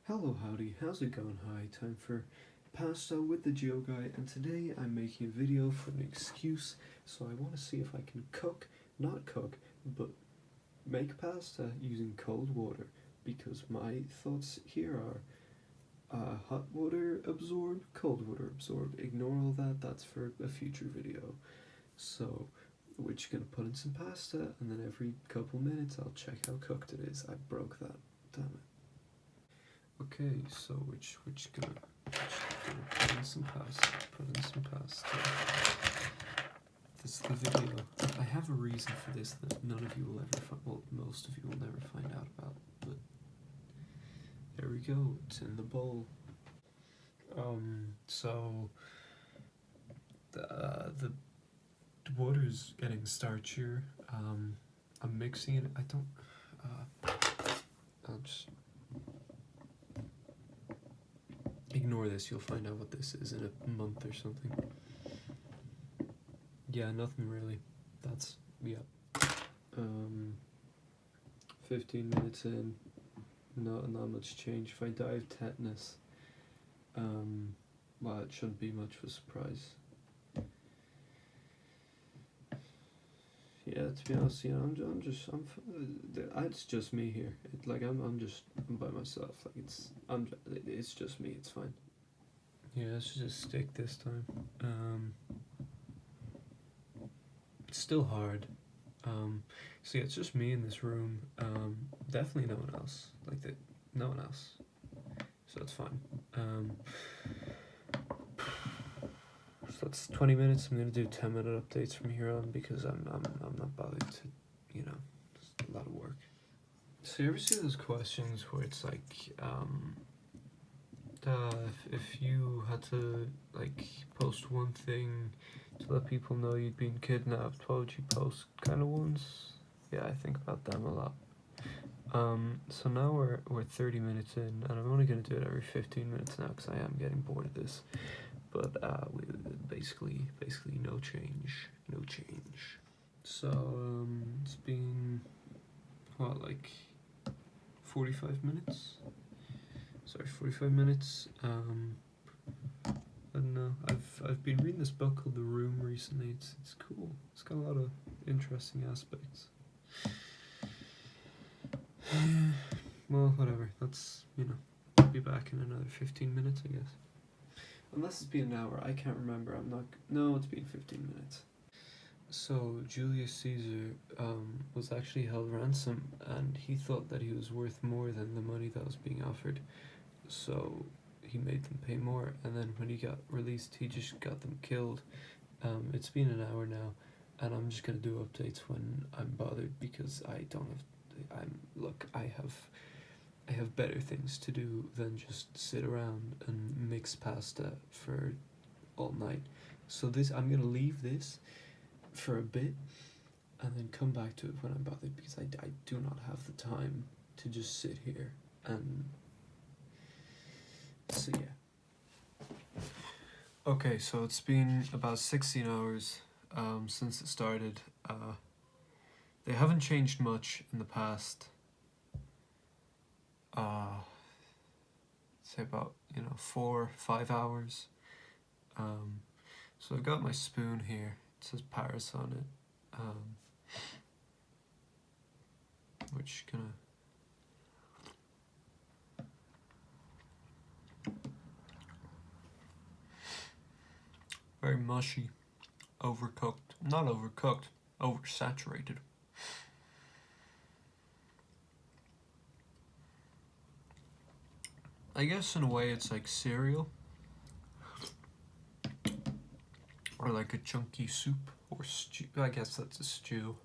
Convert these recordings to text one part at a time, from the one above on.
Hello howdy, how's it going? Hi, time for pasta with the Geo Guy, and today I'm making a video for an excuse, so I want to see if I can not cook, but make pasta using cold water, because my thoughts here are hot water absorb, cold water absorb, ignore all that, that's for a future video. So, we're just gonna put in some pasta, and then every couple minutes I'll check how cooked it is. I broke that, damn it. Okay, so we're just gonna put in some pasta. This is the video. I have a reason for this that none of you will ever find, well, most of you will never find out about, but there we go, it's in the bowl. So the water's getting starchier. I'm mixing it. I'll just ignore this, you'll find out what this is in a month or something. Yeah, nothing really. That's, yeah. 15 minutes in, not much change. If I die of tetanus, well, it shouldn't be much of a surprise. Yeah, to be honest, you know, it's just me here. I'm by myself. Like it's just me. It's fine. Yeah, let's just stick this time. It's still hard. So yeah, it's just me in this room. Definitely no one else. No one else. So it's fine. So that's 20 minutes. I'm gonna do 10-minute updates from here on because I'm not bothered to, you know, it's a lot of work. So you ever see those questions where it's like, if you had to post one thing to let people know you'd been kidnapped, what would you post? Kind of ones. Yeah, I think about them a lot. So now we're 30 minutes in, and I'm only gonna do it every 15 minutes now because I am getting bored of this. But basically no change. So it's been what, like 45 minutes? Sorry, 45 minutes. I don't know. I've been reading this book called The Room recently. It's cool. It's got a lot of interesting aspects. Well, whatever. That's, you know, I'll be back in another 15 minutes, I guess. Unless it's been an hour, I can't remember. No, it's been 15 minutes. So Julius Caesar was actually held ransom, and he thought that he was worth more than the money that was being offered. So he made them pay more, and then when he got released, he just got them killed. It's been an hour now, and I'm just gonna do updates when I'm bothered because I have better things to do than just sit around and mix pasta for all night. So I'm gonna leave this for a bit and then come back to it when I'm bothered because I do not have the time to just sit here and so yeah. Okay, so it's been about 16 hours since it started. They haven't changed much in the past say about 4-5 hours. So I've got my spoon here. It says Paris on it, which gonna very mushy, overcooked, not overcooked, oversaturated. I guess in a way it's like cereal, or like a chunky soup, or stew. I guess that's a stew.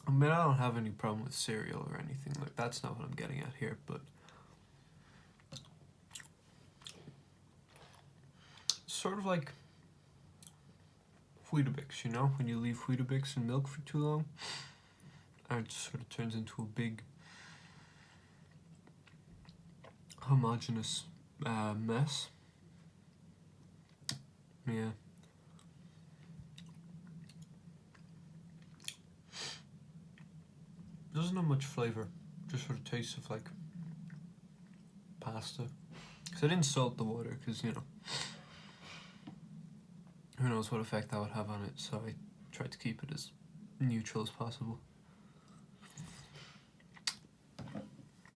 I mean, I don't have any problem with cereal or anything, like that's not what I'm getting at here, but sort of like Weetabix, you know? When you leave Weetabix in milk for too long, and it just sort of turns into a big homogeneous mess. Yeah. doesn't have much flavour, just sort of tastes of like pasta. Because I didn't salt the water, because, you know, who knows what effect that would have on it, so I tried to keep it as neutral as possible.